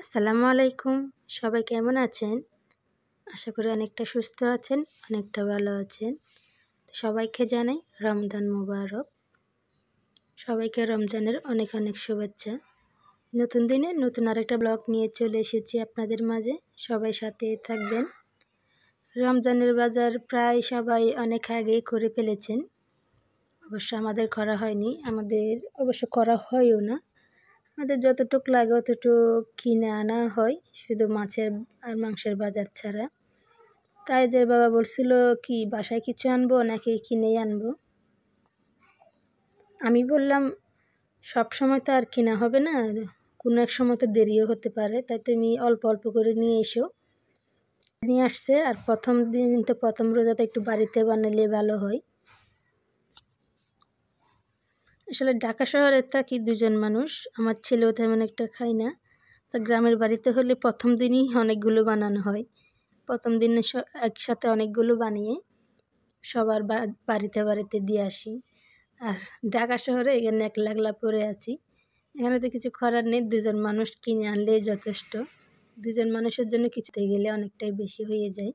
আসসালামু আলাইকুম। সবাই কেমন আছেন? আশা করি অনেকটা সুস্থ আছেন, অনেকটা ভালো আছেন। সবাইকে জানাই রমজান মোবারক। সবাইকে রমজানের অনেক অনেক শুভেচ্ছা। নতুন দিনে নতুন আরেকটা ব্লগ নিয়ে চলে এসেছি আপনাদের মাঝে। সবাই সাথে থাকবেন। রমজানের বাজার প্রায় সবাই অনেক আগে করে ফেলেছেন। অবশ্য আমাদের করা হয়নি, আমাদের অবশ্য করা হয়ও না। আমাদের যতটুক লাগে অতটুক কিনে আনা হয়, শুধু মাছের আর মাংসের বাজার ছাড়া। তাই যে বাবা বলছিল কি বাসায় কিছু আনবো নাকি কিনেই আনবো। আমি বললাম সব সময় তো আর কিনা হবে না, কোনো এক সময় তো দেরিও হতে পারে, তাই তুমি অল্প অল্প করে নিয়ে এসো। নিয়ে আসছে। আর প্রথম দিন তো প্রথম রোজাতে একটু বাড়িতে বানালে ভালো হয়। আসলে ঢাকা শহরে থাকি দুজন মানুষ, আমার ছেলেও তেমন একটা খায় না। তো গ্রামের বাড়িতে হলে প্রথম দিনই অনেকগুলো বানানো হয়। প্রথম দিনে একসাথে অনেকগুলো বানিয়ে সবার বাড়িতে বাড়িতে দিয়ে আসি। আর ঢাকা শহরে এখানে একলা পড়ে আছি, এখানে তো কিছু করার নেই, দুজন মানুষ কিনে আনলেই যথেষ্ট। দুজন মানুষের জন্য কিছুতে গেলে অনেকটাই বেশি হয়ে যায়।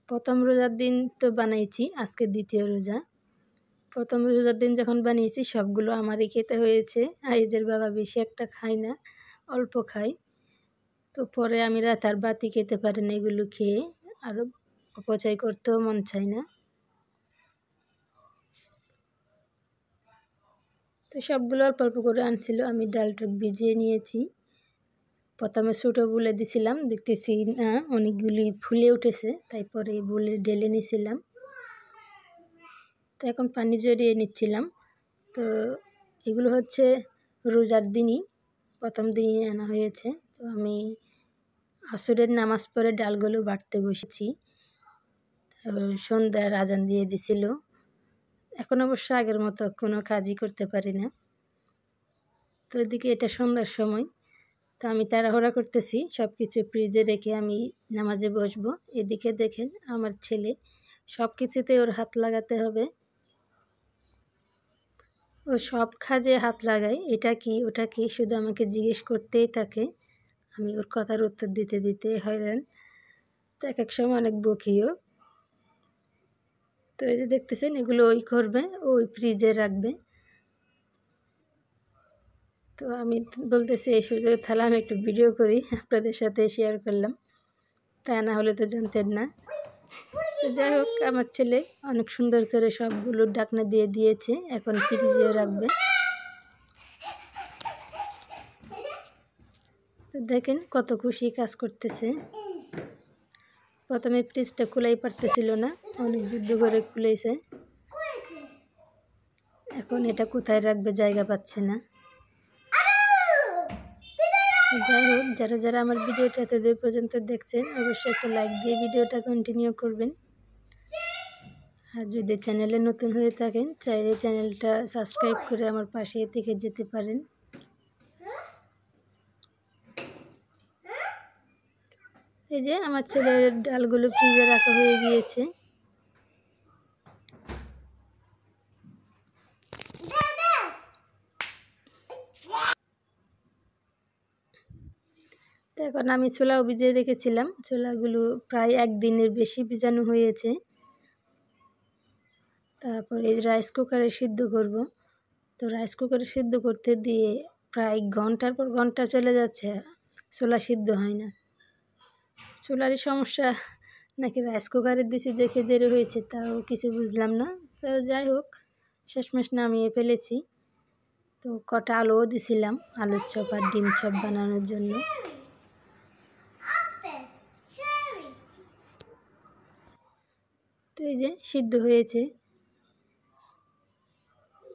প্রথম রোজার দিন তো বানাইছি, আজকে দ্বিতীয় রোজা। প্রথম রোজার দিন যখন বানিয়েছি সবগুলো আমারই খেতে হয়েছে। আইজের বাবা বেশি একটা খায় না, অল্প খায়। তো পরে আমি রাত আর বাতি খেতে পারি না এগুলো খেয়ে, আরও অপচয় করতেও মন চায় না। তো সবগুলো অল্প অল্প করে আনছিল, আমি ডালটুক ভিজিয়ে নিয়েছি। প্রথমে ছোটো বুলে দিছিলাম, দেখতেছি না অনেকগুলি ফুলে উঠেছে, তাই পরে বুলে ঢেলে নিয়েছিলাম। তো এখন পানি জড়িয়ে নিচ্ছিলাম। তো এগুলো হচ্ছে রোজার দিনই প্রথম দিনই আনা হয়েছে। তো আমি আসরের নামাজ পড়ে ডালগুলো বাটতে বসেছি। সন্ধ্যার আজান দিয়ে দিছিল। এখন অবশ্য আগের মতো কোনো কাজই করতে পারি না। তো এদিকে এটা সন্ধ্যার সময়, তো আমি তাড়াহুড়া করতেছি, সব কিছু ফ্রিজে রেখে আমি নামাজে বসবো। এদিকে দেখেন আমার ছেলে, সব কিছুতে ওর হাত লাগাতে হবে। ও সব কাজে হাত লাগায়, এটা কি ওটা কি শুধু আমাকে জিজ্ঞেস করতেই থাকে। আমি ওর কথার উত্তর দিতে দিতে হয়রান। তো এক এক সময় অনেক বকিও। তো এই যে দেখতেছেন এগুলো ওই করবে, ওই ফ্রিজে রাখবে। তো আমি বলতেছি এই সুযোগে তাহলে আমি একটু ভিডিও করি, আপনাদের সাথে শেয়ার করলাম, তা না হলে তো জানতেন না। তো যাই হোক, আমার ছেলে অনেক সুন্দর করে সবগুলো ঢাকনা দিয়ে দিয়েছে, এখন ফ্রিজে রাখবে। তো দেখেন কত খুশি কাজ করতেছে। প্রথমে ফ্রিজটা খোলাই পারতেছিল না, অনেক যুদ্ধ করে খুলেছে। এখন এটা কোথায় রাখবে জায়গা পাচ্ছে না। যাই হোক, যারা যারা আমার ভিডিওটা এতদূর পর্যন্ত দেখছেন অবশ্যই একটা লাইক দিয়ে ভিডিওটা কন্টিনিউ করবেন। আর যদি চ্যানেলে নতুন হয়ে থাকেন চাইলে চ্যানেলটা সাবস্ক্রাইব করে আমার পাশে থেকে যেতে পারেন। এই যে আমার ছেলের ডালগুলো ফ্রিজে রাখা হয়ে গিয়েছে। তো এখন আমি ছোলাও ভিজিয়ে রেখেছিলাম, ছোলাগুলো প্রায় একদিনের বেশি ভিজানো হয়েছে। তারপর এই রাইস কুকারে সিদ্ধ করব। তো রাইস কুকারে সিদ্ধ করতে দিয়ে প্রায় ঘন্টার পর ঘন্টা চলে যাচ্ছে, ছোলা সিদ্ধ হয় না। ছোলারই সমস্যা নাকি রাইস কুকারে দিছি দেখে দেরি হয়েছে, তাও কিছু বুঝলাম না। তো যাই হোক, শেষমেশ নামিয়ে ফেলেছি। তো কটা আলুও দিছিলাম, আলুর চপ আর ডিম চপ বানানোর জন্য। তো এই যে সিদ্ধ হয়েছে।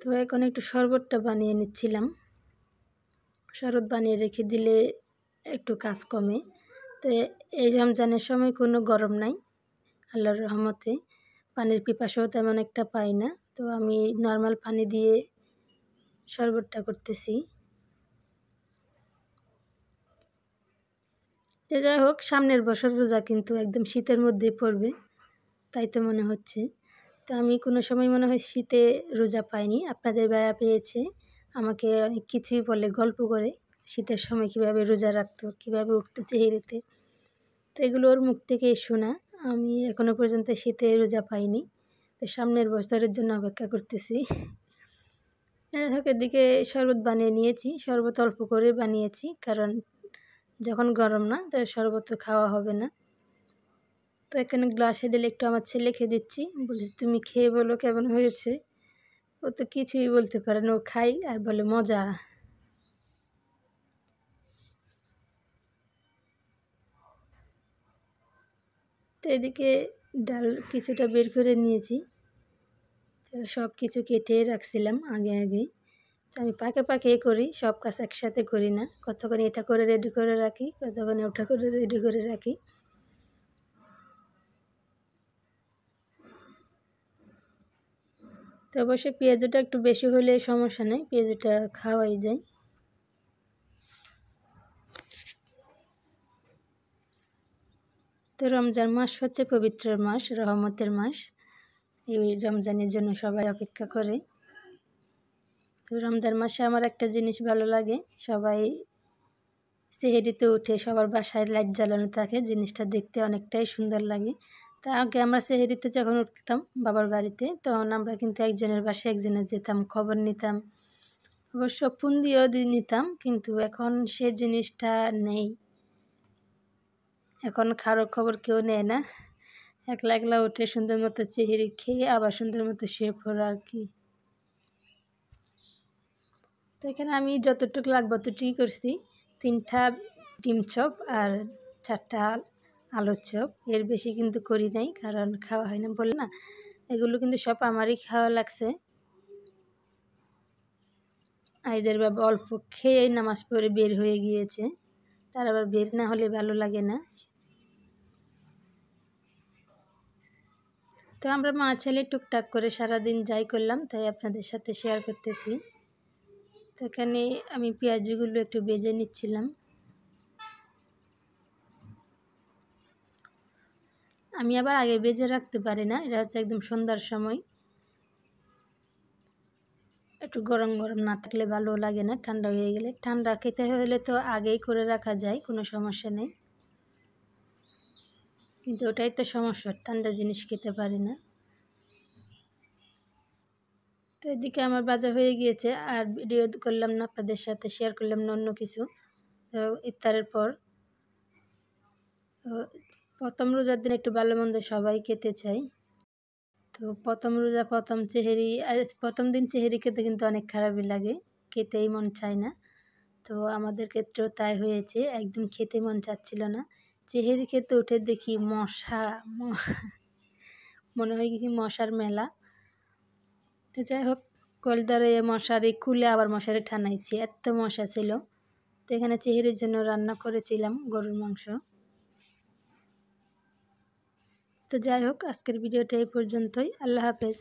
তো এখন একটু শরবতটা বানিয়ে নিচ্ছিলাম। শরবত বানিয়ে রেখে দিলে একটু কাজ কমে। তো এই রমজানের সময় কোনো গরম নাই, আল্লাহর রহমতে পানির পিপাসাও তেমন একটা পাই না। তো আমি নর্মাল পানি দিয়ে শরবতটা করতেছি। তো যাই হোক, সামনের বছর রোজা কিন্তু একদম শীতের মধ্যে পড়বে, তাই তো মনে হচ্ছে। তো আমি কোনো সময় মনে হয় শীতে রোজা পাইনি, আপনাদের ভাইয়া পেয়েছে, আমাকে অনেক কিছুই বলে গল্প করে শীতের সময় কীভাবে রোজা রাখতো, কীভাবে উঠতো সেহরিতে। তো এগুলো ওর মুখ থেকে শোনা। আমি এখনও পর্যন্ত শীতে রোজা পাইনি, তো সামনের বছরের জন্য অপেক্ষা করতেছি। এদিকে শরবত বানিয়ে নিয়েছি, শরবত অল্প করে বানিয়েছি, কারণ যখন গরম না তো শরবত তো খাওয়া হবে না। তো এখানে গ্লাসে ঢেলে একটু আমার ছেলেকে দিচ্ছি, বলছি তুমি খেয়ে বলো কেমন হয়েছে। ও তো কিছুই বলতে পারে না, ও খাই আর বলে মজা। তো এদিকে ডাল কিছুটা বের করে নিয়েছি, তো সব কিছু কেটে রাখছিলাম আগে। তো আমি পাকে পাকে করি, সব কাজ একসাথে করি না, কতক্ষণ এটা করে রেডি করে রাখি, কতক্ষণ ওটা করে রেডি করে রাখি। তো অবশ্যই পেঁয়াজটা একটু বেশি হলে সমস্যা নেই, পেঁয়াজটা খাওয়াই যায়। তো রমজান মাস হচ্ছে পবিত্র মাস, রহমতের মাস। এই রমজানের জন্য সবাই অপেক্ষা করে। তো রমজান মাসে আমার একটা জিনিস ভালো লাগে, সবাই সেহরিতে উঠে সবার বাসায় লাইট জ্বালানো থাকে, জিনিসটা দেখতে অনেকটাই সুন্দর লাগে। তা আগে আমরা সেহরিতে যখন উঠতাম বাবার বাড়িতে, তখন আমরা কিন্তু একজনের বাসায় একজনের যেতাম, খবর নিতাম, অবশ্য ফোন দিয়েও নিতাম, কিন্তু এখন সে জিনিসটা নেই। এখন কারো খবর কেউ নেয় না, একলা একলা উঠে সুন্দর মতো সেহরি খেয়ে আবার সুন্দর মতো শুয়ে পড়ো আর কি। তো এখানে আমি যতটুকু লাগবে ততটুকুই করছি, 3টা ডিম চপ আর 4টা আলুর চপ, এর বেশি কিন্তু করি নাই, কারণ খাওয়া হয় না বলে না। এগুলো কিন্তু সব আমারই খাওয়া লাগছে। আইজের বাবা অল্প খেয়ে নামাজ পড়ে বের হয়ে গিয়েছে, তার আবার বের না হলে ভালো লাগে না। তো আমরা মা ছেলে টুকটাক করে সারাদিন যাই করলাম তাই আপনাদের সাথে শেয়ার করতেছি। তো এখানে আমি পেঁয়াজগুলো একটু ভেজে নিচ্ছিলাম। আমি আবার আগে ভেজে রাখতে পারি না, এটা হচ্ছে একদম সন্ধ্যার সময়, একটু গরম গরম না থাকলে ভালো লাগে না, ঠান্ডা হয়ে গেলে। ঠান্ডা খেতে হলে তো আগেই করে রাখা যায়, কোনো সমস্যা নেই, কিন্তু ওটাই তো সমস্যা, ঠান্ডা জিনিস খেতে পারি না। তো এদিকে আমার বাজা হয়ে গিয়েছে, আর ভিডিও করলাম না, আপনাদের সাথে শেয়ার করলাম না অন্য কিছু। তো ইফতারের পর প্রথম রোজার দিন একটু ভালো মন্দ সবাই খেতে চাই। তো প্রথম রোজা প্রথম দিন সেহরি খেতে কিন্তু অনেক খারাপই লাগে, খেতেই মন চায় না। তো আমাদের ক্ষেত্রেও তাই হয়েছে, একদম খেতে মন চাচ্ছিল না। সেহরি খেতে উঠে দেখি মশা, মনে হয় কি মশার মেলা। তো যাই হোক, কলদারে মশারি খুলে আবার মশারি টানাইছি, এত মশা ছিল। তো এখানে সেহরির জন্য রান্না করেছিলাম গরুর মাংস। তো যাই হোক, আজকের ভিডিওটা এই পর্যন্তই। আল্লাহ হাফেজ।